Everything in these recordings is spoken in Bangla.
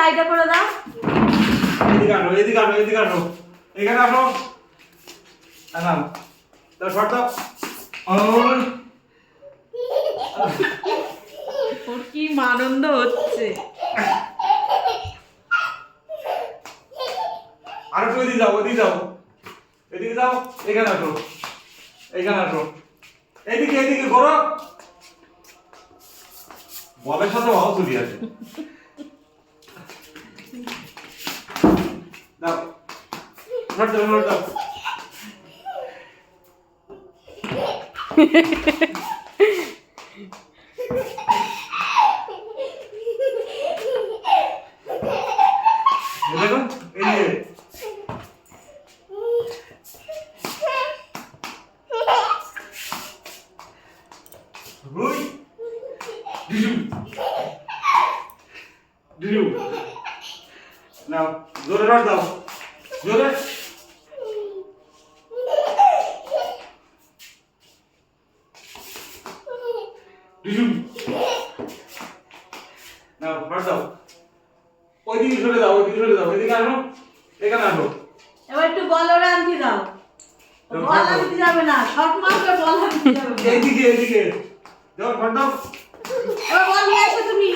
সাইডে করে দাও। এদিকে আনো, এদিকে আনো, এদিকে আনো, এখানে আসো। আনাম তো শর্ট দাও। ওর কি আনন্দ হচ্ছে। আর একটু এদিকে যাও, এদিকে যাও, এদিকে যাও, এখানে আসো, এখানে আসো, এদিকে এদিকে করো। বলের সাথে ভালো চলি আছে। দাও শর্ট দাও, শর্ট দাও। দেখো এই যে রুই ডিজু ডিজু নাও জোরে শর্ট দাও, জোরে। ডিজু নাও শর্ট দাও। ওইদিকে সরে যাও, ওইদিকে সরে যাও, এদিকে আসো, এখানে আসো। এবার একটু বল ওরা আনতে দাও। বল আনতে যাবে না, শর্ট মারবে, বল আনতে যাবে না। এইদিকে এইদিকে যাও, শর্ট দাও। এবার বল নিয়ে আসো তুমি।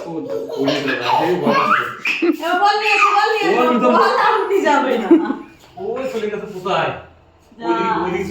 ও ওই যে এই বল আসছে। এবার বল নিয়ে আসো, বল নিয়ে আসো, বল তো- বল আনতে যাবে না। ওই চলে গেছে কোথায়?